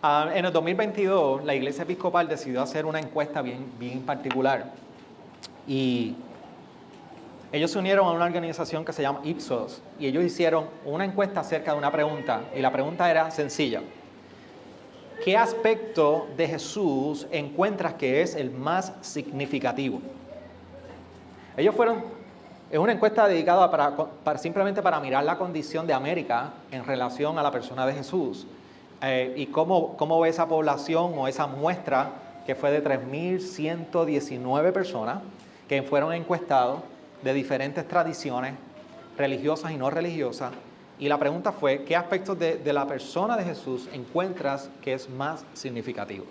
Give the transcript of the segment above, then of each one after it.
En el 2022, la Iglesia Episcopal decidió hacer una encuesta bien particular. Y ellos se unieron a una organización que se llama Ipsos. Y ellos hicieron una encuesta acerca de una pregunta. Y la pregunta era sencilla. ¿Qué aspecto de Jesús encuentras que es el más significativo? Es una encuesta dedicada simplemente para mirar la condición de América en relación a la persona de Jesús. Y cómo ve esa población o esa muestra que fue de 3.119 personas que fueron encuestados de diferentes tradiciones religiosas y no religiosas. Y la pregunta fue, ¿qué aspectos de la persona de Jesús encuentras que es más significativo?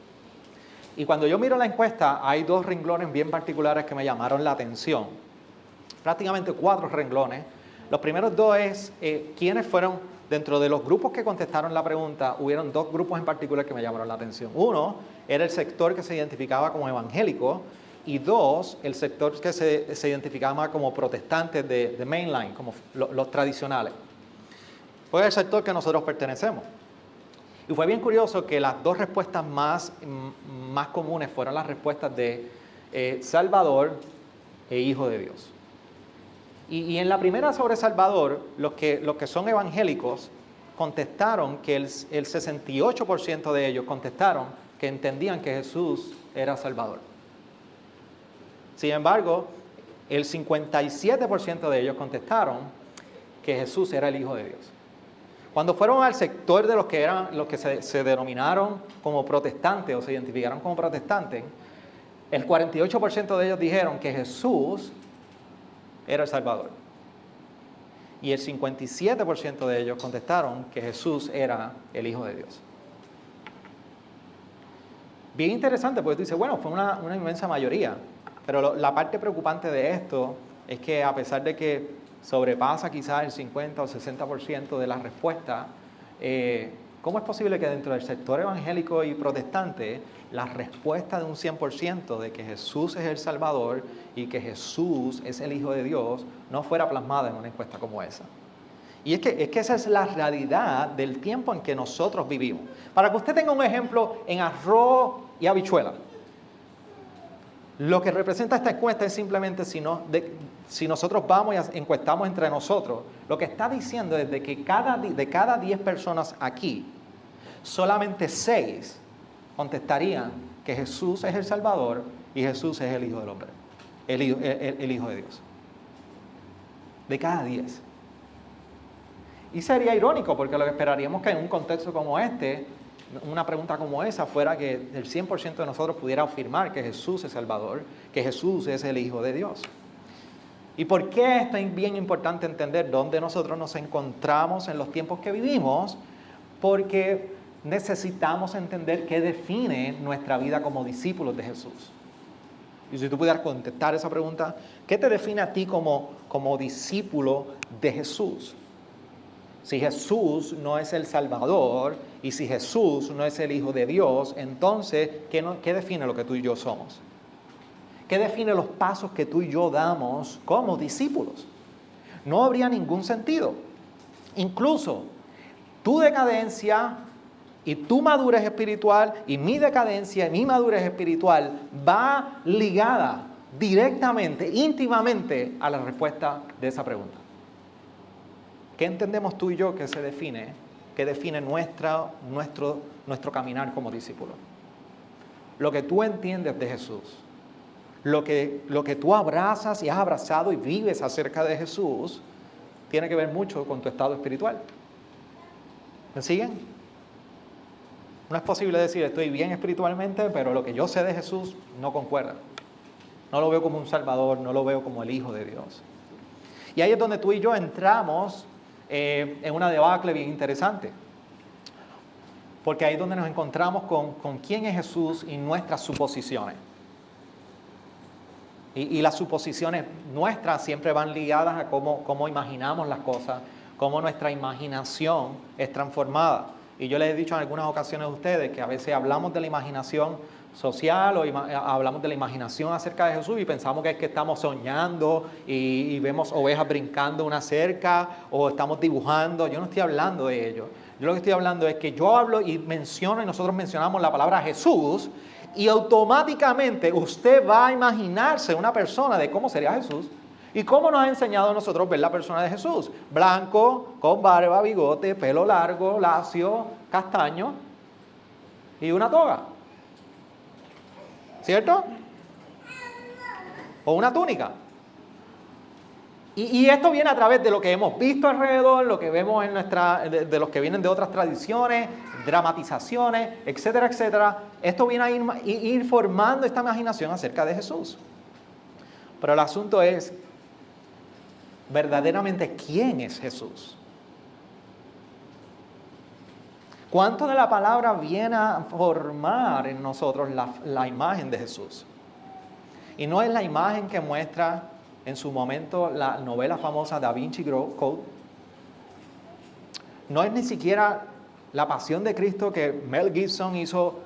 Y cuando yo miro la encuesta, hay dos renglones bien particulares que me llamaron la atención. Prácticamente 4 renglones. Los primeros 2 es quiénes fueron, dentro de los grupos que contestaron la pregunta, hubieron 2 grupos en particular que me llamaron la atención. Uno era el sector que se identificaba como evangélico y 2, el sector que se identificaba como protestantes de mainline, como los tradicionales. Fue el sector que nosotros pertenecemos. Y fue bien curioso que las 2 respuestas más comunes fueron las respuestas de Salvador e Hijo de Dios. Y en la primera sobre Salvador, los que son evangélicos contestaron que el 68% de ellos contestaron que entendían que Jesús era Salvador. Sin embargo, el 57% de ellos contestaron que Jesús era el Hijo de Dios. Cuando fueron al sector de los que se denominaron como protestantes o se identificaron como protestantes, el 48% de ellos dijeron que Jesús era el Salvador. Y el 57% de ellos contestaron que Jesús era el Hijo de Dios. Bien interesante, porque tú dices, bueno, fue una inmensa mayoría. Pero la parte preocupante de esto es que a pesar de que sobrepasa quizás el 50 o 60% de las respuestas, ¿cómo es posible que dentro del sector evangélico y protestante la respuesta de un 100% de que Jesús es el Salvador y que Jesús es el Hijo de Dios no fuera plasmada en una encuesta como esa? Y es que esa es la realidad del tiempo en que nosotros vivimos. Para que usted tenga un ejemplo, en arroz y habichuela, lo que representa esta encuesta es simplemente si nosotros vamos y encuestamos entre nosotros, lo que está diciendo es de que de cada 10 personas aquí, solamente 6 contestarían que Jesús es el Salvador y Jesús es el Hijo del Hombre, el Hijo de Dios. De cada 10. Y sería irónico porque lo que esperaríamos que en un contexto como este, una pregunta como esa fuera que el 100% de nosotros pudiera afirmar que Jesús es Salvador, que Jesús es el Hijo de Dios. ¿Y por qué esto es bien importante entender dónde nosotros nos encontramos en los tiempos que vivimos? Porque necesitamos entender qué define nuestra vida como discípulos de Jesús. Y si tú pudieras contestar esa pregunta, ¿qué te define a ti como discípulo de Jesús? Si Jesús no es el Salvador y si Jesús no es el Hijo de Dios, entonces, ¿qué define lo que tú y yo somos? ¿Qué define los pasos que tú y yo damos como discípulos? No habría ningún sentido. Incluso tu decadencia y tu madurez espiritual y mi decadencia y mi madurez espiritual va ligada directamente, íntimamente a la respuesta de esa pregunta. ¿Qué entendemos tú y yo que define nuestro caminar como discípulos? Lo que tú entiendes de Jesús, lo que tú abrazas y has abrazado y vives acerca de Jesús, tiene que ver mucho con tu estado espiritual. ¿Me siguen? No es posible decir, estoy bien espiritualmente, pero lo que yo sé de Jesús no concuerda. No lo veo como un Salvador, no lo veo como el Hijo de Dios. Y ahí es donde tú y yo entramos en una debacle bien interesante. Porque ahí es donde nos encontramos con quién es Jesús y nuestras suposiciones. Y las suposiciones nuestras siempre van ligadas a cómo imaginamos las cosas, cómo nuestra imaginación es transformada. Y yo les he dicho en algunas ocasiones a ustedes que a veces hablamos de la imaginación, social o hablamos de la imaginación acerca de Jesús y pensamos que es que estamos soñando y vemos ovejas brincando una cerca o estamos dibujando. Yo no estoy hablando de ello. Yo lo que estoy hablando es que yo hablo y menciono y nosotros mencionamos la palabra Jesús y automáticamente usted va a imaginarse una persona de cómo sería Jesús y cómo nos ha enseñado a nosotros ver la persona de Jesús. Blanco, con barba, bigote, pelo largo, lacio, castaño y una toga. ¿Cierto? O una túnica. Y esto viene a través de lo que hemos visto alrededor, lo que vemos en de los que vienen de otras tradiciones, dramatizaciones, etcétera, etcétera. Esto viene a ir formando esta imaginación acerca de Jesús. Pero el asunto es, verdaderamente, ¿quién es Jesús? ¿Cuánto de la palabra viene a formar en nosotros la imagen de Jesús? Y no es la imagen que muestra en su momento la novela famosa Da Vinci Code. No es ni siquiera la Pasión de Cristo que Mel Gibson hizo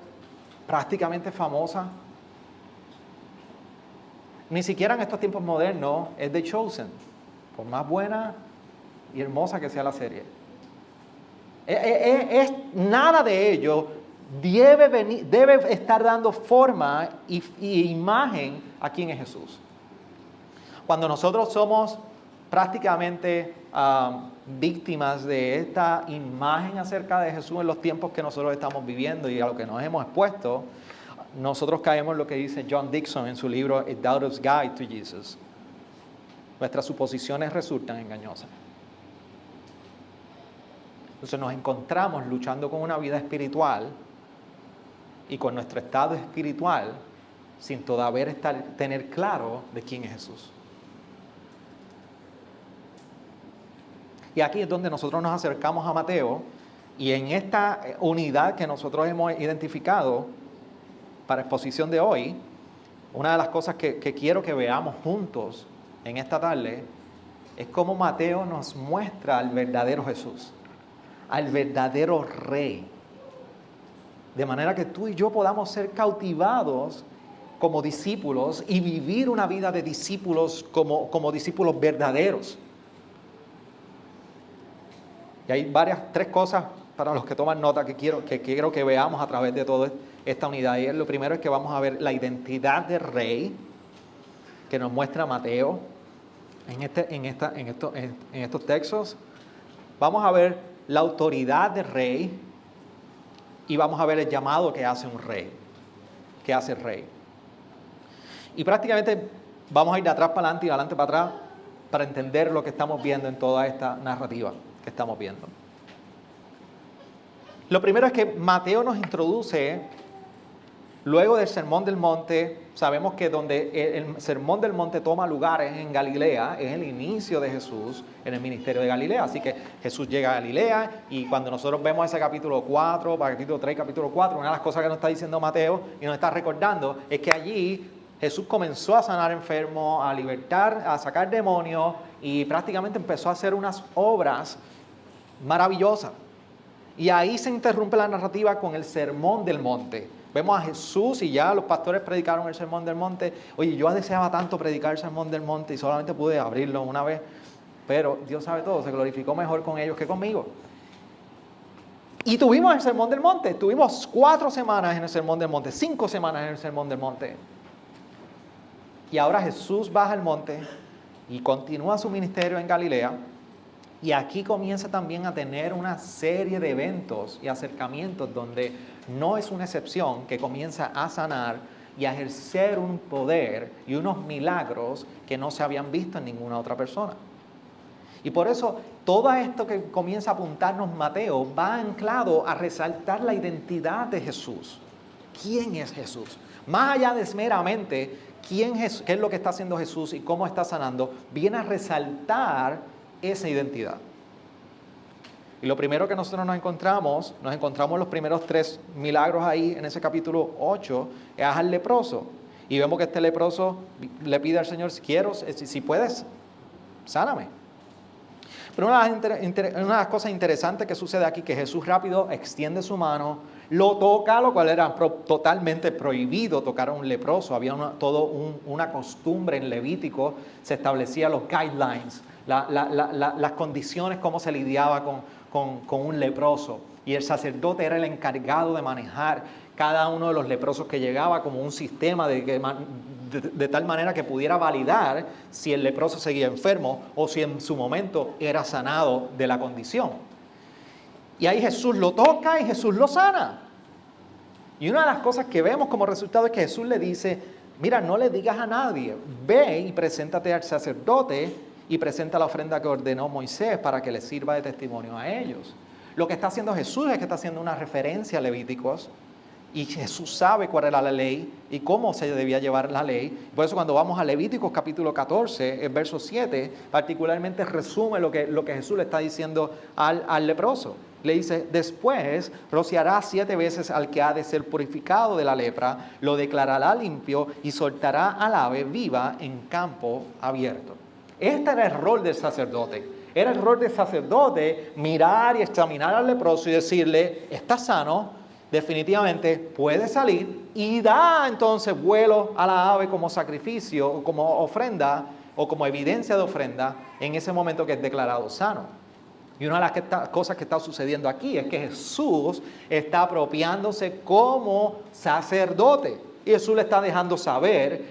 prácticamente famosa. Ni siquiera en estos tiempos modernos es The Chosen, por más buena y hermosa que sea la serie. Nada de ello debe estar dando forma y imagen a quién es Jesús. Cuando nosotros somos prácticamente víctimas de esta imagen acerca de Jesús en los tiempos que nosotros estamos viviendo y a lo que nos hemos expuesto, nosotros caemos en lo que dice John Dixon en su libro A Doubter's Guide to Jesus. Nuestras suposiciones resultan engañosas. Entonces nos encontramos luchando con una vida espiritual y con nuestro estado espiritual sin todavía tener claro de quién es Jesús. Y aquí es donde nosotros nos acercamos a Mateo y en esta unidad que nosotros hemos identificado para exposición de hoy, una de las cosas que quiero que veamos juntos en esta tarde es cómo Mateo nos muestra al verdadero Jesús, al verdadero Rey. De manera que tú y yo podamos ser cautivados como discípulos y vivir una vida de discípulos como discípulos verdaderos. Y hay tres cosas para los que toman nota que quiero que veamos a través de toda esta unidad. Y lo primero es que vamos a ver la identidad de Rey que nos muestra Mateo en estos textos. Vamos a ver la autoridad de Rey y vamos a ver el llamado que hace un rey, que hace el rey. Y prácticamente vamos a ir de atrás para adelante y de adelante para atrás para entender lo que estamos viendo en toda esta narrativa que estamos viendo. Lo primero es que Mateo nos introduce, luego del Sermón del Monte. Sabemos que donde el Sermón del Monte toma lugar es en Galilea, es el inicio de Jesús en el ministerio de Galilea. Así que Jesús llega a Galilea y cuando nosotros vemos ese capítulo 4, capítulo 3, capítulo 4, una de las cosas que nos está diciendo Mateo y nos está recordando es que allí Jesús comenzó a sanar enfermos, a libertar, a sacar demonios y prácticamente empezó a hacer unas obras maravillosas. Y ahí se interrumpe la narrativa con el Sermón del Monte. Vemos a Jesús y ya los pastores predicaron el Sermón del Monte. Oye, yo deseaba tanto predicar el Sermón del Monte y solamente pude abrirlo una vez. Pero Dios sabe todo, se glorificó mejor con ellos que conmigo. Y tuvimos el Sermón del Monte. Tuvimos 4 semanas en el Sermón del Monte, 5 semanas en el Sermón del Monte. Y ahora Jesús baja al monte y continúa su ministerio en Galilea. Y aquí comienza también a tener una serie de eventos y acercamientos donde no es una excepción que comienza a sanar y a ejercer un poder y unos milagros que no se habían visto en ninguna otra persona. Y por eso todo esto que comienza a apuntarnos Mateo va anclado a resaltar la identidad de Jesús. ¿Quién es Jesús? Más allá de meramente qué es lo que está haciendo Jesús y cómo está sanando, viene a resaltar esa identidad. Y lo primero que nosotros nos encontramos los primeros 3 milagros ahí en ese capítulo 8, es al leproso. Y vemos que este leproso le pide al Señor, si puedes, sáname. Pero una de las cosas interesantes que sucede aquí, que Jesús rápido extiende su mano, lo toca, lo cual era totalmente prohibido tocar a un leproso. Había una costumbre en Levítico, se establecían los guidelines, las condiciones, cómo se lidiaba con un leproso. Y el sacerdote era el encargado de manejar cada uno de los leprosos que llegaba como un sistema de tal manera que pudiera validar si el leproso seguía enfermo o si en su momento era sanado de la condición. Y ahí Jesús lo toca y Jesús lo sana. Y una de las cosas que vemos como resultado es que Jesús le dice, mira, no le digas a nadie, ve y preséntate al sacerdote y presenta la ofrenda que ordenó Moisés para que le sirva de testimonio a ellos. Lo que está haciendo Jesús es que está haciendo una referencia a Levíticos, y Jesús sabe cuál era la ley y cómo se debía llevar la ley. Por eso cuando vamos a Levíticos capítulo 14, el verso 7, particularmente resume lo que Jesús le está diciendo al leproso. Le dice, después rociará 7 veces al que ha de ser purificado de la lepra, lo declarará limpio y soltará al ave viva en campo abierto. Este era el rol del sacerdote. Era el rol del sacerdote mirar y examinar al leproso y decirle, está sano, definitivamente puede salir, y da entonces vuelo a la ave como sacrificio o como ofrenda o como evidencia de ofrenda en ese momento que es declarado sano. Y una de las cosas que está sucediendo aquí es que Jesús está apropiándose como sacerdote. Y Jesús le está dejando saber,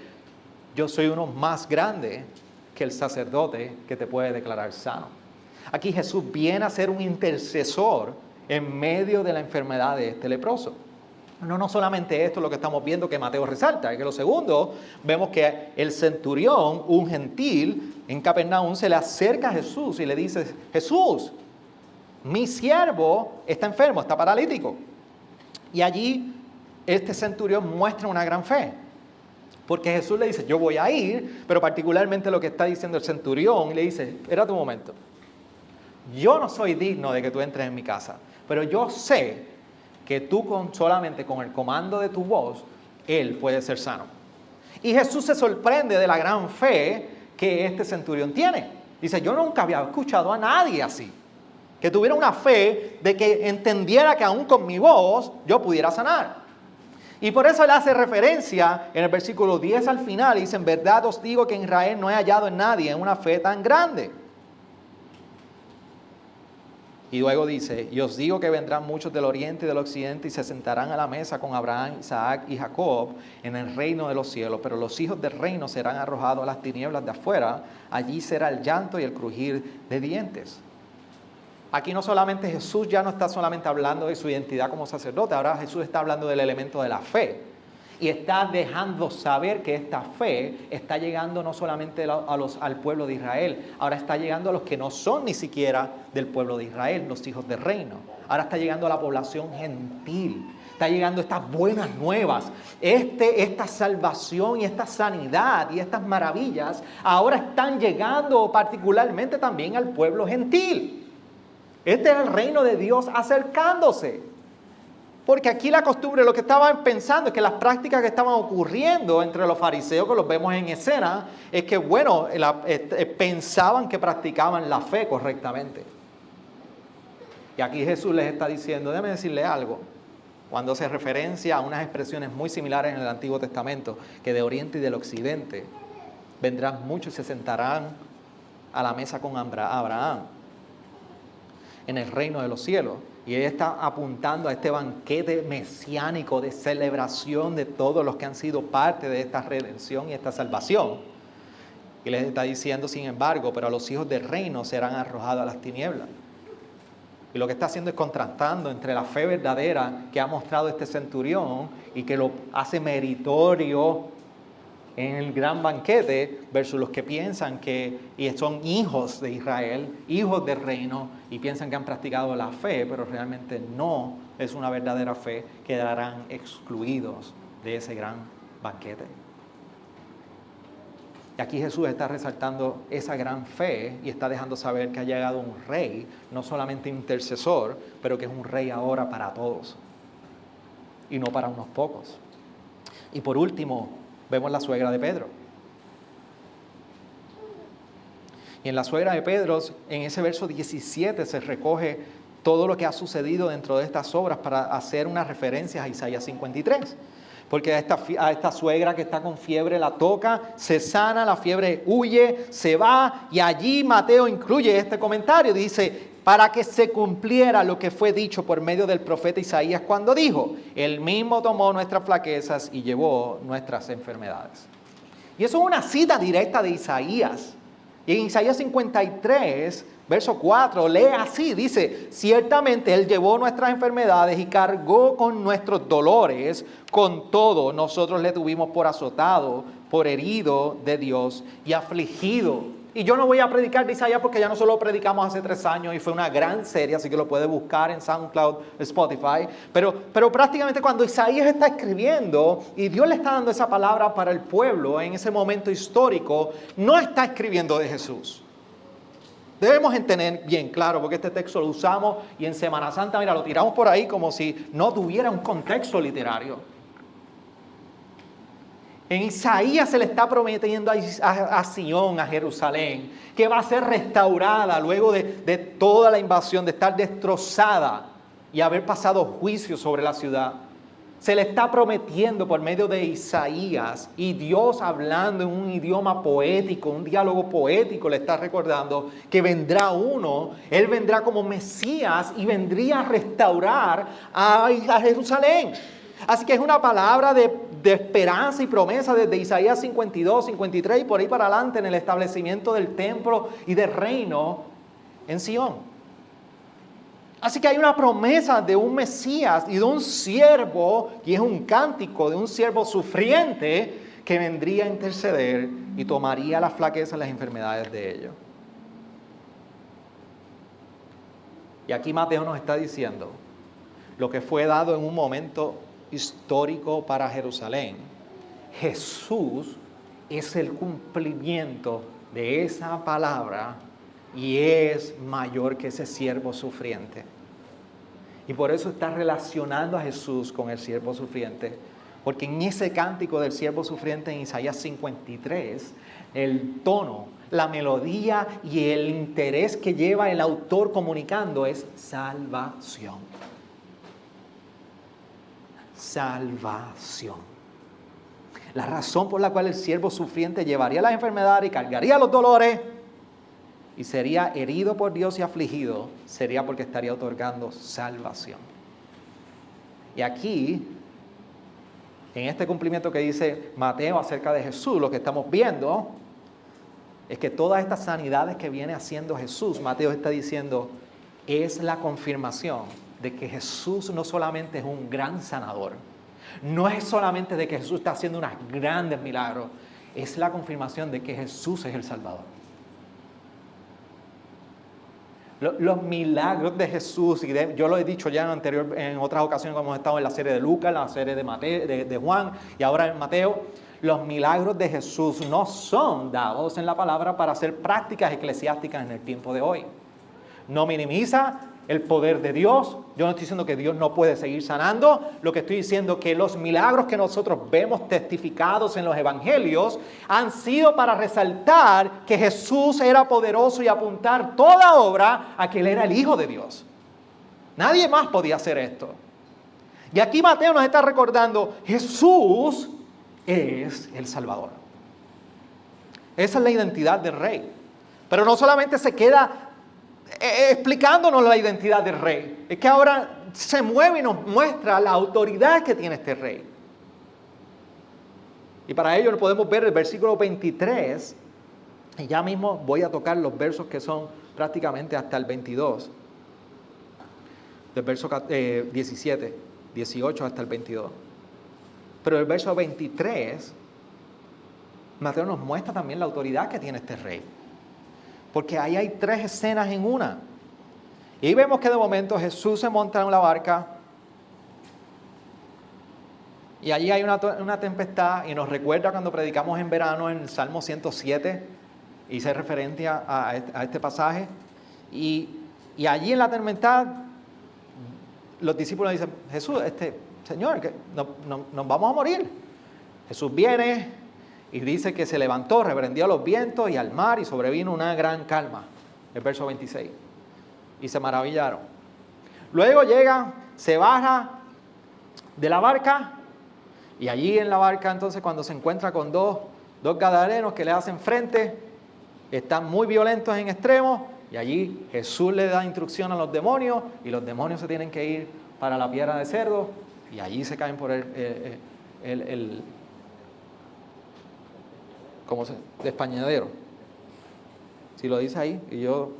yo soy uno más grande que el sacerdote que te puede declarar sano. Aquí Jesús viene a ser un intercesor en medio de la enfermedad de este leproso. No solamente esto es lo que estamos viendo que Mateo resalta, es que lo segundo, vemos que el centurión, un gentil, en Capernaum se le acerca a Jesús y le dice, Jesús, mi siervo está enfermo, está paralítico. Y allí este centurión muestra una gran fe, porque Jesús le dice, yo voy a ir, pero particularmente lo que está diciendo el centurión, le dice, espérate un momento, yo no soy digno de que tú entres en mi casa, pero yo sé que tú solamente con el comando de tu voz, él puede ser sano. Y Jesús se sorprende de la gran fe que este centurión tiene. Dice, yo nunca había escuchado a nadie así, que tuviera una fe de que entendiera que aún con mi voz yo pudiera sanar. Y por eso él hace referencia en el versículo 10 al final, y dice, en verdad os digo que en Israel no he hallado en nadie una fe tan grande. Y luego dice, y os digo que vendrán muchos del oriente y del occidente y se sentarán a la mesa con Abraham, Isaac y Jacob en el reino de los cielos, pero los hijos del reino serán arrojados a las tinieblas de afuera, allí será el llanto y el crujir de dientes. Aquí no solamente Jesús ya no está solamente hablando de su identidad como sacerdote, ahora Jesús está hablando del elemento de la fe. Y está dejando saber que esta fe está llegando no solamente al pueblo de Israel, ahora está llegando a los que no son ni siquiera del pueblo de Israel, los hijos del reino. Ahora está llegando a la población gentil, está llegando estas buenas nuevas, esta salvación y esta sanidad y estas maravillas ahora están llegando particularmente también al pueblo gentil. Este es el reino de Dios acercándose. Porque aquí la costumbre, lo que estaban pensando es que las prácticas que estaban ocurriendo entre los fariseos, que los vemos en escena, es que, bueno, pensaban que practicaban la fe correctamente. Y aquí Jesús les está diciendo, déjame decirle algo, cuando hace referencia a unas expresiones muy similares en el Antiguo Testamento, que de oriente y del occidente vendrán muchos y se sentarán a la mesa con Abraham en el reino de los cielos. Y ella está apuntando a este banquete mesiánico de celebración de todos los que han sido parte de esta redención y esta salvación. Y les está diciendo, sin embargo, pero los hijos del reino serán arrojados a las tinieblas. Y lo que está haciendo es contrastando entre la fe verdadera que ha mostrado este centurión y que lo hace meritorio en el gran banquete versus los que piensan que son hijos de Israel, hijos del reino, y piensan que han practicado la fe, pero realmente no es una verdadera fe, quedarán excluidos de ese gran banquete. Y aquí Jesús está resaltando esa gran fe y está dejando saber que ha llegado un rey, no solamente intercesor, pero que es un rey ahora para todos y no para unos pocos. Y por último, vemos la suegra de Pedro. Y Y en la suegra de Pedro, en ese verso 17 se recoge todo lo que ha sucedido dentro de estas obras para hacer unas referencias a Isaías 53. Porque a esta suegra que está con fiebre la toca, se sana, la fiebre huye, se va, y allí Mateo incluye este comentario. Dice, para que se cumpliera lo que fue dicho por medio del profeta Isaías cuando dijo, Él mismo tomó nuestras flaquezas y llevó nuestras enfermedades. Y eso es una cita directa de Isaías. Y en Isaías 53, verso 4, lee así, dice, ciertamente Él llevó nuestras enfermedades y cargó con nuestros dolores, con todo nosotros le tuvimos por azotado, por herido de Dios y afligido. Y yo no voy a predicar de Isaías porque ya nosotros lo predicamos hace 3 años y fue una gran serie, así que lo puede buscar en SoundCloud, Spotify. Pero prácticamente cuando Isaías está escribiendo y Dios le está dando esa palabra para el pueblo en ese momento histórico, no está escribiendo de Jesús. Debemos tener bien claro, porque este texto lo usamos y en Semana Santa, mira, lo tiramos por ahí como si no tuviera un contexto literario. En Isaías se le está prometiendo a Sion, a Jerusalén, que va a ser restaurada luego de toda la invasión, de estar destrozada y haber pasado juicio sobre la ciudad. Se le está prometiendo por medio de Isaías, y Dios hablando en un idioma poético, un diálogo poético, le está recordando que vendrá uno, Él vendrá como Mesías y vendría a restaurar a Jerusalén. Así que es una palabra de esperanza y promesa desde Isaías 52, 53 y por ahí para adelante en el establecimiento del templo y del reino en Sion. Así que hay una promesa de un Mesías y de un siervo, y es un cántico de un siervo sufriente que vendría a interceder y tomaría las flaquezas y las enfermedades de ellos. Y aquí Mateo nos está diciendo lo que fue dado en un momento histórico para Jerusalén. Jesús es el cumplimiento de esa palabra y es mayor que ese siervo sufriente. Y por eso está relacionando a Jesús con el siervo sufriente, porque en ese cántico del siervo sufriente en Isaías 53, el tono, la melodía y el interés que lleva el autor comunicando es salvación. Salvación. La razón por la cual el siervo sufriente llevaría las enfermedades y cargaría los dolores y sería herido por Dios y afligido, sería porque estaría otorgando salvación. Y aquí, en este cumplimiento que dice Mateo acerca de Jesús, lo que estamos viendo es que todas estas sanidades que viene haciendo Jesús, Mateo está diciendo, es la confirmación de que Jesús no solamente es un gran sanador, no es solamente de que Jesús está haciendo unos grandes milagros, es la confirmación de que Jesús es el Salvador. Los milagros de Jesús, y yo lo he dicho ya en otras ocasiones cuando hemos estado en la serie de Lucas, la serie de Mateo, de Juan y ahora en Mateo, los milagros de Jesús no son dados en la palabra para hacer prácticas eclesiásticas en el tiempo de hoy. No minimiza el poder de Dios. Yo no estoy diciendo que Dios no puede seguir sanando. Lo que estoy diciendo es que los milagros que nosotros vemos testificados en los evangelios han sido para resaltar que Jesús era poderoso y apuntar toda obra a que Él era el Hijo de Dios. Nadie más podía hacer esto. Y aquí Mateo nos está recordando, Jesús es el Salvador. Esa es la identidad del Rey. Pero no solamente se queda explicándonos la identidad del rey, es que ahora se mueve y nos muestra la autoridad que tiene este rey. Y para ello lo podemos ver el versículo 23, y ya mismo voy a tocar los versos que son prácticamente hasta el 22, del verso 17, 18 hasta el 22. Pero el verso 23, Mateo nos muestra también la autoridad que tiene este rey. Porque ahí hay 3 escenas en una. Y vemos que de momento Jesús se monta en la barca. Y allí hay una tempestad. Y nos recuerda cuando predicamos en verano en el Salmo 107. Hice referencia a este pasaje. Y allí en la tempestad, los discípulos dicen, Jesús, Señor, que nos vamos a morir. Jesús viene Y dice que se levantó, reprendió a los vientos y al mar y sobrevino una gran calma. El verso 26. Y se maravillaron. Luego llega, se baja de la barca y allí en la barca entonces cuando se encuentra con dos gadarenos que le hacen frente, están muy violentos en extremo y allí Jesús le da instrucción a los demonios y los demonios se tienen que ir para la piedra de cerdo y allí se caen por el ¿cómo se? Despeñadero. Si lo dice ahí y yo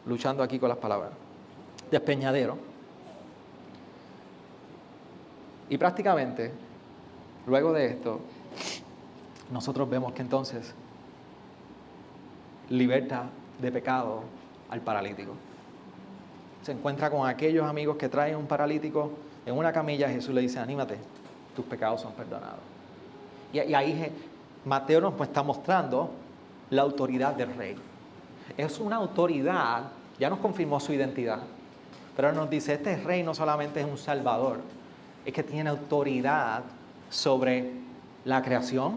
luchando aquí con las palabras. Despeñadero. Y prácticamente, luego de esto, nosotros vemos que entonces liberta de pecado al paralítico. Se encuentra con aquellos amigos que traen un paralítico en una camilla. Jesús le dice, anímate, tus pecados son perdonados. Y ahí Mateo nos está mostrando la autoridad del rey. Es una autoridad, ya nos confirmó su identidad, pero nos dice, este rey no solamente es un salvador, es que tiene autoridad sobre la creación,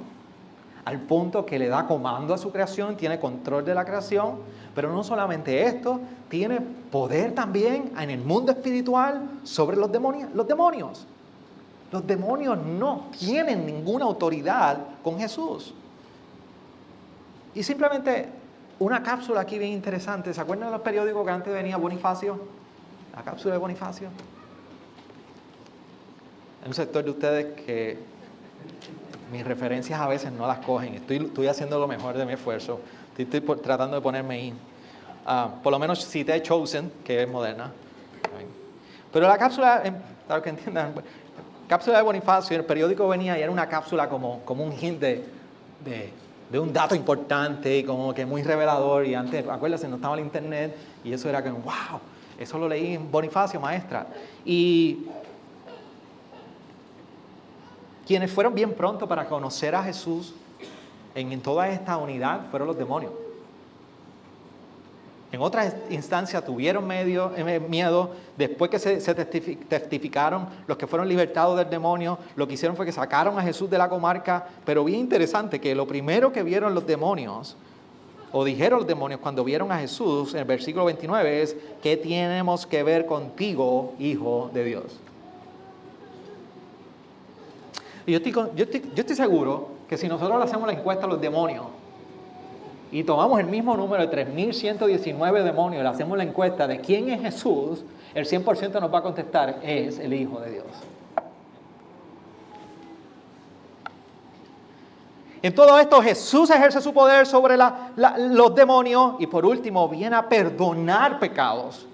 al punto que le da comando a su creación, tiene control de la creación, pero no solamente esto, tiene poder también en el mundo espiritual sobre los demonios. Los demonios no tienen ninguna autoridad con Jesús. Y simplemente una cápsula aquí bien interesante. ¿Se acuerdan de los periódicos que antes venía Bonifacio? La cápsula de Bonifacio. Hay un sector de ustedes que mis referencias a veces no las cogen. Estoy haciendo lo mejor de mi esfuerzo. Estoy tratando de ponerme ahí. Por lo menos cité Chosen, que es moderna. Pero la cápsula, para que entiendan, cápsula de Bonifacio, el periódico venía y era una cápsula como un hint de un dato importante y como que muy revelador. Y antes, acuérdense, no estaba el internet y eso era como, wow, eso lo leí en Bonifacio, maestra. Y quienes fueron bien pronto para conocer a Jesús en toda esta unidad fueron los demonios. En otras instancias tuvieron miedo, después que se testificaron, los que fueron libertados del demonio, lo que hicieron fue que sacaron a Jesús de la comarca, pero bien interesante que lo primero que vieron los demonios, o dijeron los demonios cuando vieron a Jesús, en el versículo 29 es, ¿qué tenemos que ver contigo, Hijo de Dios? Y yo estoy seguro que si nosotros le hacemos la encuesta a los demonios, y tomamos el mismo número de 3.119 demonios, le hacemos la encuesta de quién es Jesús, el 100% nos va a contestar, es el Hijo de Dios. En todo esto Jesús ejerce su poder sobre los demonios y por último viene a perdonar pecados.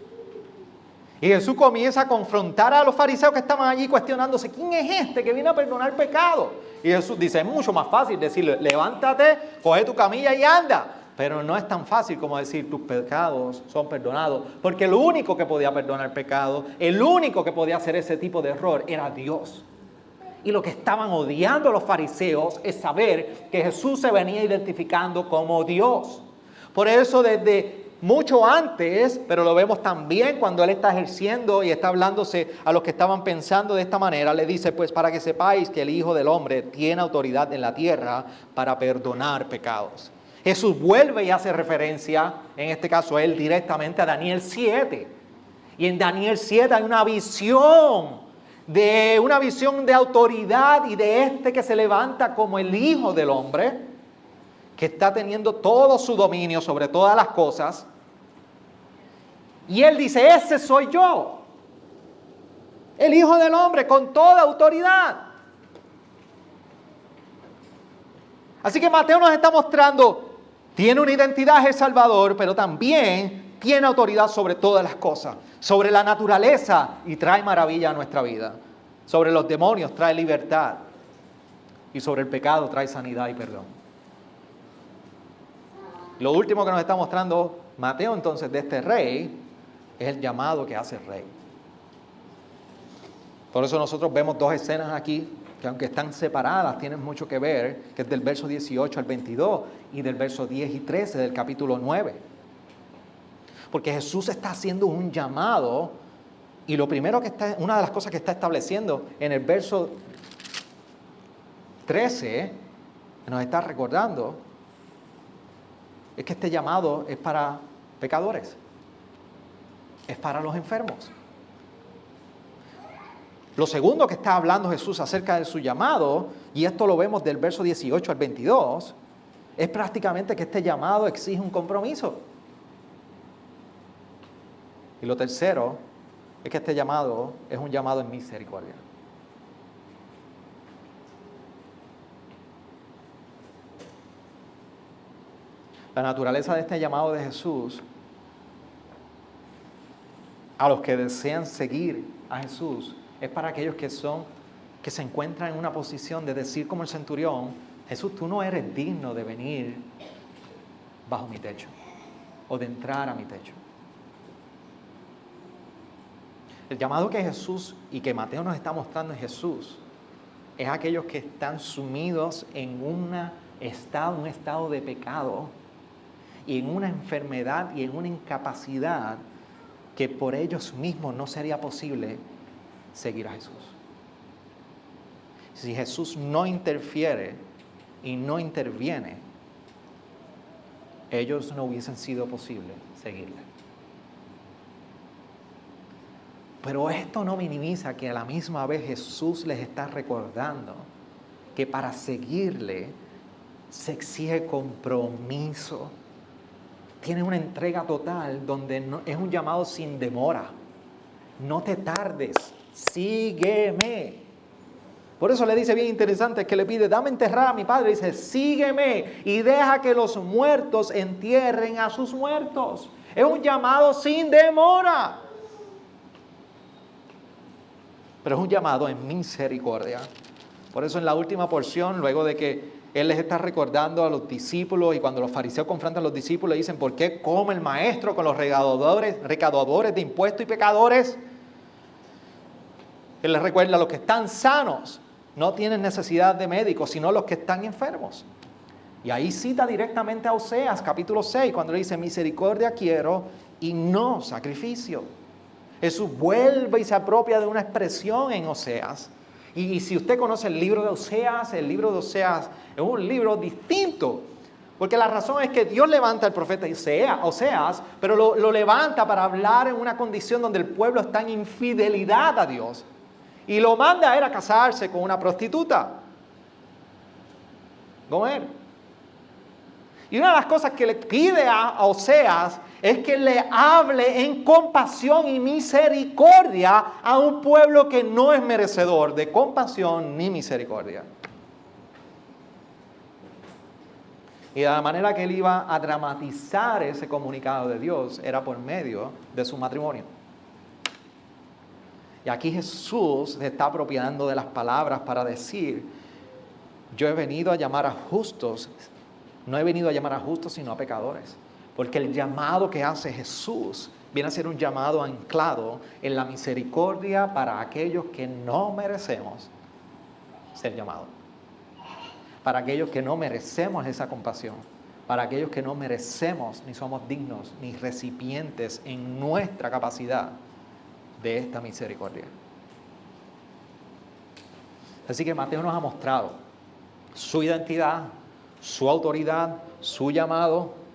Y Jesús comienza a confrontar a los fariseos que estaban allí cuestionándose, ¿quién es este que viene a perdonar pecados? Y Jesús dice, es mucho más fácil decirle, levántate, coge tu camilla y anda. Pero no es tan fácil como decir, tus pecados son perdonados. Porque el único que podía perdonar pecados, el único que podía hacer ese tipo de error era Dios. Y lo que estaban odiando los fariseos es saber que Jesús se venía identificando como Dios. Por eso desde mucho antes, pero lo vemos también cuando Él está ejerciendo y está hablándose a los que estaban pensando de esta manera, le dice, pues para que sepáis que el Hijo del Hombre tiene autoridad en la tierra para perdonar pecados. Jesús vuelve y hace referencia, en este caso Él directamente a Daniel 7. Y en Daniel 7 hay una visión de autoridad y de este que se levanta como el Hijo del Hombre, que está teniendo todo su dominio sobre todas las cosas. Y Él dice, ese soy yo, el Hijo del Hombre, con toda autoridad. Así que Mateo nos está mostrando, tiene una identidad, es el Salvador, pero también tiene autoridad sobre todas las cosas, sobre la naturaleza y trae maravilla a nuestra vida. Sobre los demonios trae libertad y sobre el pecado trae sanidad y perdón. Lo último que nos está mostrando Mateo entonces de este rey es el llamado que hace el rey. Por eso nosotros vemos dos escenas aquí que aunque están separadas tienen mucho que ver, que es del verso 18 al 22 y del verso 10 y 13 del capítulo 9. Porque Jesús está haciendo un llamado y lo primero que está, una de las cosas que está estableciendo en el verso 13 nos está recordando es que este llamado es para pecadores, es para los enfermos. Lo segundo que está hablando Jesús acerca de su llamado, y esto lo vemos del verso 18 al 22, es prácticamente que este llamado exige un compromiso. Y lo tercero es que este llamado es un llamado en misericordia. La naturaleza de este llamado de Jesús a los que desean seguir a Jesús es para aquellos que se encuentran en una posición de decir como el centurión: Jesús, tú no eres digno de venir bajo mi techo o de entrar a mi techo. El llamado que Jesús y que Mateo nos está mostrando en Jesús es aquellos que están sumidos en un estado de pecado y en una enfermedad y en una incapacidad que por ellos mismos no sería posible seguir a Jesús. Si Jesús no interfiere y no interviene, ellos no hubiesen sido posible seguirle. Pero esto no minimiza que a la misma vez Jesús les está recordando que para seguirle se exige compromiso. Tiene una entrega total donde es un llamado sin demora. No te tardes, sígueme. Por eso le dice bien interesante que le pide: dame enterrar a mi padre. Dice: sígueme y deja que los muertos entierren a sus muertos. Es un llamado sin demora. Pero es un llamado en misericordia. Por eso en la última porción, luego de que Él les está recordando a los discípulos, y cuando los fariseos confrontan a los discípulos, le dicen: ¿por qué come el maestro con los recaudadores de impuestos y pecadores? Él les recuerda: los que están sanos no tienen necesidad de médicos, sino los que están enfermos. Y ahí cita directamente a Oseas, capítulo 6, cuando le dice: misericordia quiero y no sacrificio. Jesús vuelve y se apropia de una expresión en Oseas. Y si usted conoce el libro de Oseas es un libro distinto. Porque la razón es que Dios levanta al profeta Oseas, pero lo levanta para hablar en una condición donde el pueblo está en infidelidad a Dios. Y lo manda a él a casarse con una prostituta. Gomer. Y una de las cosas que le pide a Oseas es que le hable en compasión y misericordia a un pueblo que no es merecedor de compasión ni misericordia. Y de la manera que él iba a dramatizar ese comunicado de Dios era por medio de su matrimonio. Y aquí Jesús se está apropiando de las palabras para decir: yo he venido a llamar a justos, no he venido a llamar a justos sino a pecadores. Porque el llamado que hace Jesús viene a ser un llamado anclado en la misericordia para aquellos que no merecemos ser llamados. Para aquellos que no merecemos esa compasión. Para aquellos que no merecemos ni somos dignos ni recipientes en nuestra capacidad de esta misericordia. Así que Mateo nos ha mostrado su identidad, su autoridad, su llamado.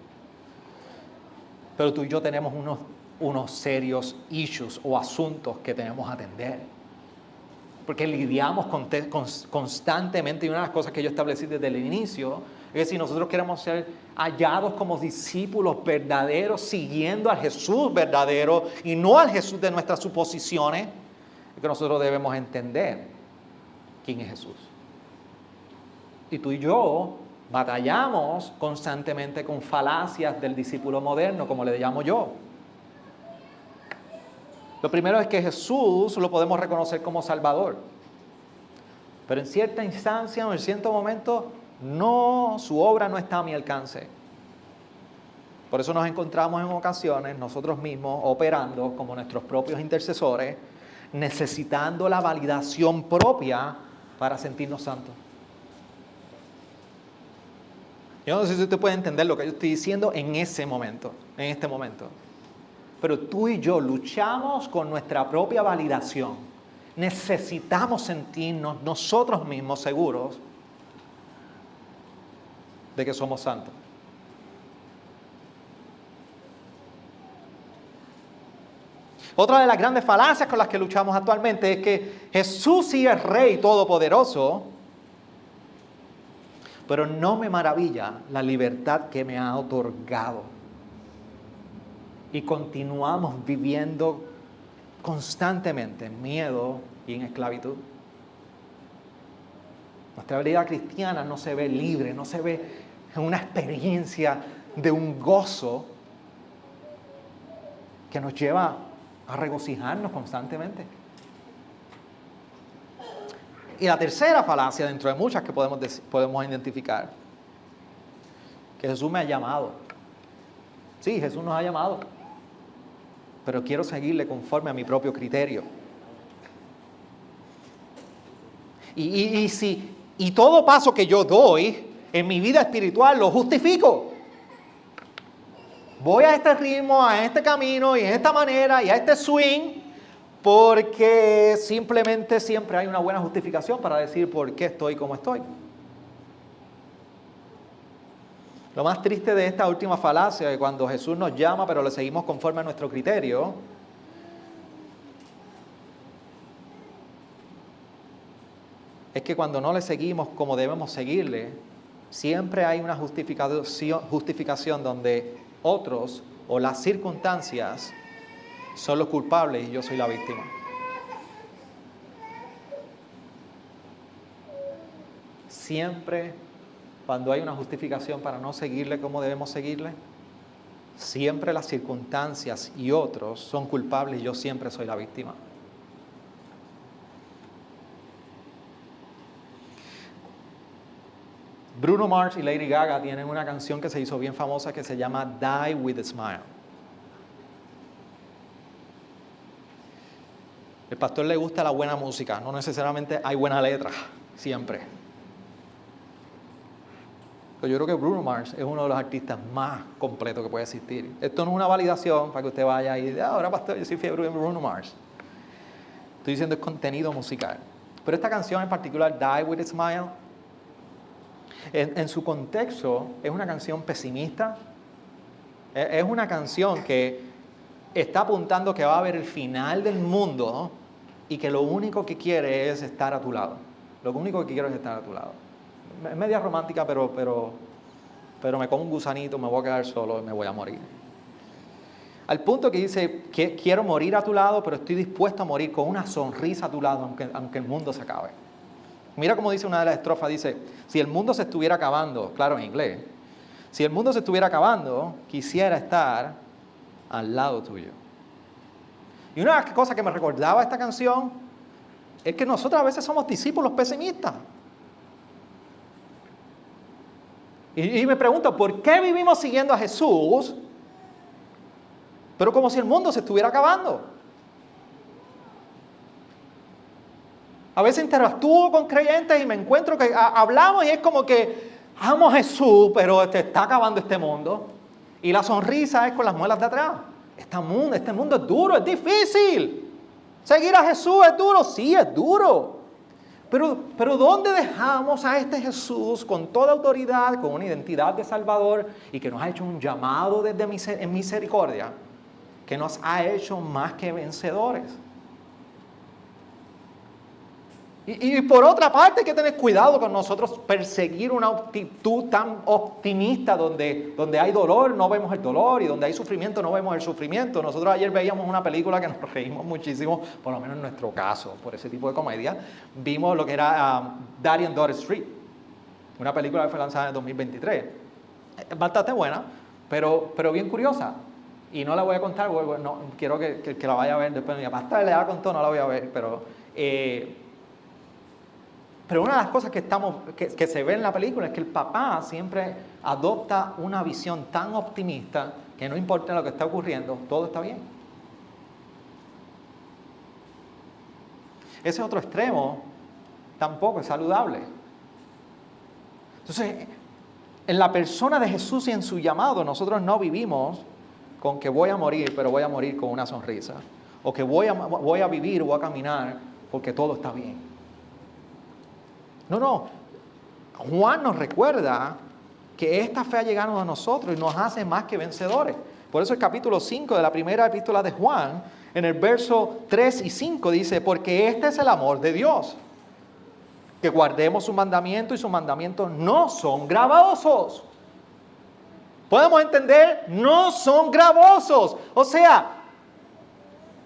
Pero tú y yo tenemos unos serios issues o asuntos que tenemos que atender. Porque lidiamos constantemente, y una de las cosas que yo establecí desde el inicio es que si nosotros queremos ser hallados como discípulos verdaderos, siguiendo al Jesús verdadero y no al Jesús de nuestras suposiciones, es que nosotros debemos entender quién es Jesús. Y tú y yo batallamos constantemente con falacias del discípulo moderno, como le llamo yo. Lo primero es que Jesús lo podemos reconocer como Salvador. Pero en cierta instancia o en cierto momento, su obra no está a mi alcance. Por eso nos encontramos en ocasiones nosotros mismos operando como nuestros propios intercesores, necesitando la validación propia para sentirnos santos. Yo no sé si usted puede entender lo que yo estoy diciendo en este momento. Pero tú y yo luchamos con nuestra propia validación. Necesitamos sentirnos nosotros mismos seguros de que somos santos. Otra de las grandes falacias con las que luchamos actualmente es que Jesús sí es Rey Todopoderoso, pero no me maravilla la libertad que me ha otorgado. Y continuamos viviendo constantemente en miedo y en esclavitud. Nuestra vida cristiana no se ve libre, no se ve en una experiencia de un gozo que nos lleva a regocijarnos constantemente. Y la tercera falacia, dentro de muchas que podemos identificar, que Jesús me ha llamado. Sí, Jesús nos ha llamado, pero quiero seguirle conforme a mi propio criterio. Y todo paso que yo doy en mi vida espiritual lo justifico. Voy a este ritmo, a este camino y en esta manera y a este swing porque simplemente siempre hay una buena justificación para decir por qué estoy como estoy. Lo más triste de esta última falacia es que cuando Jesús nos llama pero le seguimos conforme a nuestro criterio, es que cuando no le seguimos como debemos seguirle, siempre hay una justificación donde otros o las circunstancias son los culpables y yo soy la víctima. Siempre cuando hay una justificación para no seguirle como debemos seguirle, siempre las circunstancias y otros son culpables y yo siempre soy la víctima. Bruno Mars y Lady Gaga tienen una canción que se hizo bien famosa que se llama Die With a Smile. El pastor le gusta la buena música, no necesariamente hay buena letra, siempre. Pero yo creo que Bruno Mars es uno de los artistas más completos que puede existir. Esto no es una validación para que usted vaya y diga, ahora pastor, yo soy fiebre de Bruno Mars. Estoy diciendo es contenido musical. Pero esta canción en particular, Die With a Smile, en su contexto es una canción pesimista, es una canción que está apuntando que va a haber el final del mundo y que lo único que quiere es estar a tu lado. Lo único que quiero es estar a tu lado. Es media romántica, pero me como un gusanito, me voy a quedar solo y me voy a morir. Al punto que dice, que quiero morir a tu lado, pero estoy dispuesto a morir con una sonrisa a tu lado, aunque el mundo se acabe. Mira cómo dice una de las estrofas, dice, si el mundo se estuviera acabando, claro en inglés, si el mundo se estuviera acabando, quisiera estar al lado tuyo. Y una de las cosas que me recordaba esta canción es que nosotros a veces somos discípulos pesimistas. Y me pregunto, ¿por qué vivimos siguiendo a Jesús, pero como si el mundo se estuviera acabando? A veces interactúo con creyentes y me encuentro que hablamos y es como que amo a Jesús, pero te está acabando este mundo. Y la sonrisa es con las muelas de atrás. Este mundo es duro, es difícil. Seguir a Jesús es duro, sí, es duro. Pero ¿dónde dejamos a este Jesús con toda autoridad, con una identidad de Salvador y que nos ha hecho un llamado en misericordia, que nos ha hecho más que vencedores? Y por otra parte hay que tener cuidado con nosotros perseguir una actitud tan optimista donde hay dolor no vemos el dolor y donde hay sufrimiento no vemos el sufrimiento. Nosotros ayer veíamos una película que nos reímos muchísimo, por lo menos en nuestro caso, por ese tipo de comedia. Vimos lo que era Daddy and Daughter Street, una película que fue lanzada en el 2023. Bastante buena, pero bien curiosa. Y no la voy a contar, no, quiero que la vaya a ver después. Mi pastor le ha contado, no la voy a ver, pero una de las cosas que se ve en la película es que el papá siempre adopta una visión tan optimista que no importa lo que está ocurriendo, todo está bien. Ese otro extremo tampoco es saludable. Entonces, en la persona de Jesús y en su llamado, nosotros no vivimos con que voy a morir, pero voy a morir con una sonrisa. O que voy a vivir, voy a caminar porque todo está bien. No. Juan nos recuerda que esta fe ha llegado a nosotros y nos hace más que vencedores. Por eso el capítulo 5 de la primera epístola de Juan, en el verso 3 y 5 dice, porque este es el amor de Dios, que guardemos sus mandamientos y sus mandamientos no son gravosos. ¿Podemos entender? No son gravosos. O sea,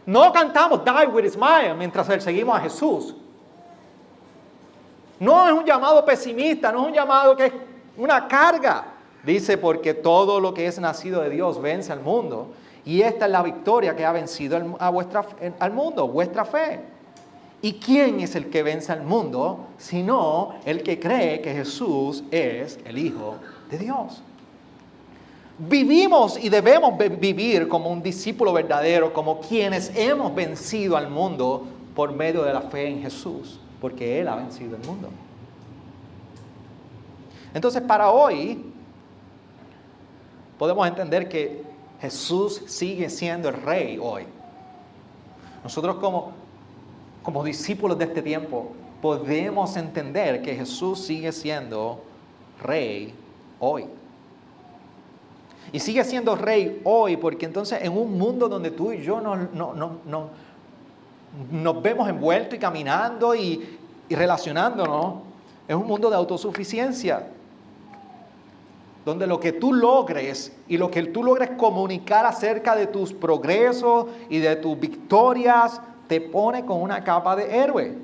no cantamos Die with a Smile mientras perseguimos a Jesús. No es un llamado pesimista, no es un llamado que es una carga. Dice, porque todo lo que es nacido de Dios vence al mundo. Y esta es la victoria que ha vencido al mundo, vuestra fe. ¿Y quién es el que vence al mundo? Sino el que cree que Jesús es el Hijo de Dios. Vivimos y debemos vivir como un discípulo verdadero, como quienes hemos vencido al mundo por medio de la fe en Jesús, porque Él ha vencido el mundo. Entonces, para hoy, podemos entender que Jesús sigue siendo el Rey hoy. Nosotros como discípulos de este tiempo, podemos entender que Jesús sigue siendo Rey hoy. Y sigue siendo Rey hoy porque entonces en un mundo donde tú y yo nos vemos envueltos y caminando y relacionándonos, es un mundo de autosuficiencia. Donde lo que tú logres y lo que tú logres comunicar acerca de tus progresos y de tus victorias te pone con una capa de héroe.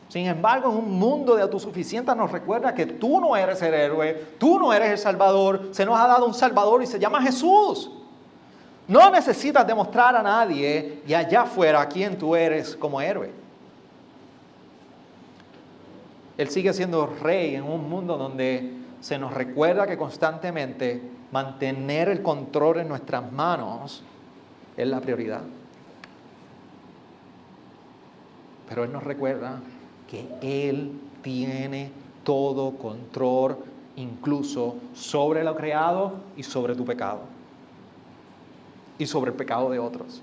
Sin embargo, en un mundo de autosuficiencia nos recuerda que tú no eres el héroe, tú no eres el Salvador, se nos ha dado un Salvador y se llama Jesús. No necesitas demostrar a nadie y allá afuera a quién tú eres como héroe. Él sigue siendo Rey en un mundo donde se nos recuerda que constantemente mantener el control en nuestras manos es la prioridad. Pero Él nos recuerda que Él tiene todo control, incluso sobre lo creado y sobre tu pecado. Y sobre el pecado de otros.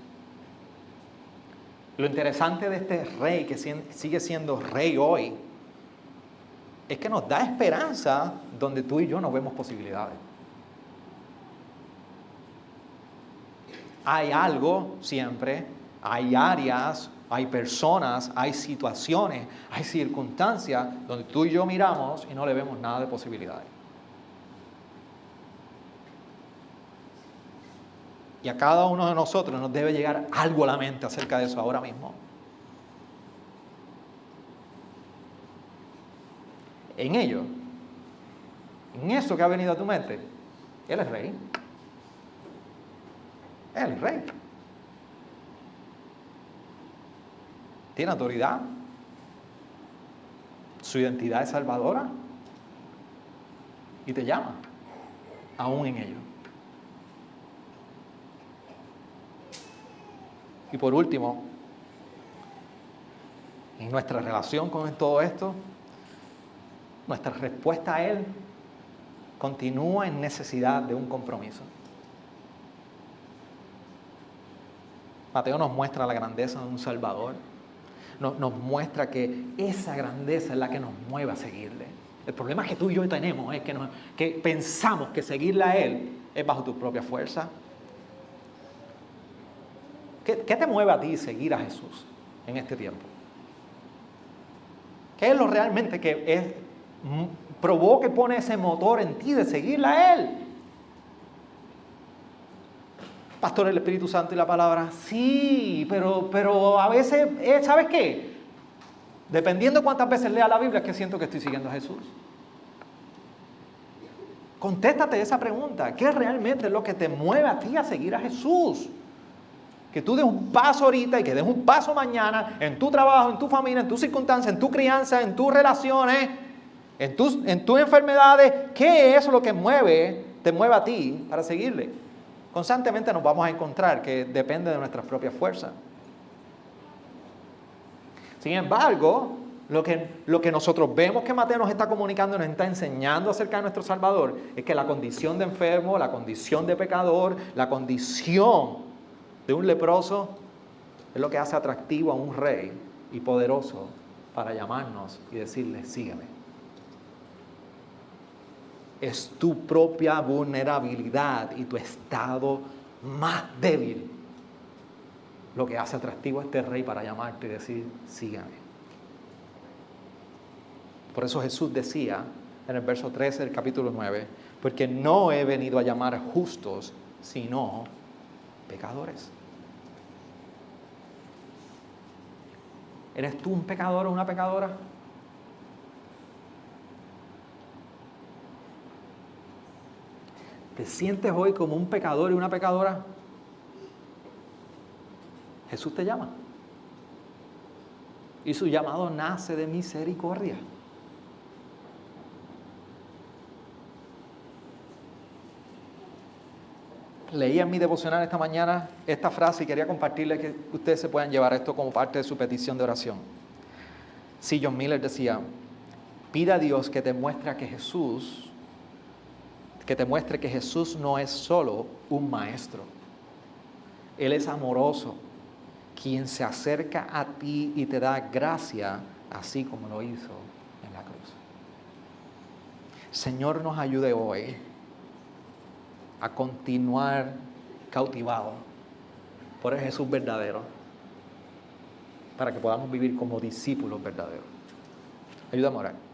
Lo interesante de este Rey que sigue siendo Rey hoy es que nos da esperanza donde tú y yo no vemos posibilidades. Hay algo siempre, hay áreas, hay personas, hay situaciones, hay circunstancias donde tú y yo miramos y no le vemos nada de posibilidades. Y a cada uno de nosotros nos debe llegar algo a la mente acerca de eso ahora mismo. En ello, en eso que ha venido a tu mente, Él es Rey. Él es Rey. Tiene autoridad. Su identidad es salvadora. Y te llama, aún en ello. Y por último, en nuestra relación con todo esto, nuestra respuesta a Él continúa en necesidad de un compromiso. Mateo nos muestra la grandeza de un Salvador. Nos muestra que esa grandeza es la que nos mueve a seguirle. El problema que tú y yo tenemos es que pensamos que seguirle a Él es bajo tu propia fuerza. ¿Qué te mueve a ti seguir a Jesús en este tiempo? ¿Qué es lo realmente que provoca y pone ese motor en ti de seguirle a Él? Pastor, el Espíritu Santo y la palabra. Sí, pero a veces, ¿sabes qué? Dependiendo cuántas veces lea la Biblia, es que siento que estoy siguiendo a Jesús. Contéstate esa pregunta. ¿Qué realmente es lo que te mueve a ti a seguir a Jesús? Que tú des un paso ahorita y que des un paso mañana en tu trabajo, en tu familia, en tus circunstancias, en tu crianza, en tus relaciones, en tus enfermedades. ¿Qué es lo que te mueve a ti para seguirle? Constantemente nos vamos a encontrar que depende de nuestras propias fuerzas. Sin embargo, lo que nosotros vemos que Mateo nos está comunicando, nos está enseñando acerca de nuestro Salvador, es que la condición de enfermo, la condición de pecador, la condición de un leproso, es lo que hace atractivo a un rey y poderoso para llamarnos y decirle, sígueme. es tu propia vulnerabilidad y tu estado más débil lo que hace atractivo a este rey para llamarte y decir, sígame. Por eso Jesús decía en el verso 13 del capítulo 9, porque no he venido a llamar justos, sino pecadores. ¿Eres tú un pecador o una pecadora? ¿Te sientes hoy como un pecador y una pecadora? Jesús te llama. Y su llamado nace de misericordia. Leí en mi devocional esta mañana esta frase y quería compartirles que ustedes se puedan llevar esto como parte de su petición de oración. C. John Miller decía, pida a Dios que te muestre que Jesús no es solo un maestro. Él es amoroso, quien se acerca a ti y te da gracia, así como lo hizo en la cruz. Señor, nos ayude hoy a continuar cautivados por el Jesús verdadero, para que podamos vivir como discípulos verdaderos. Ayúdame a orar.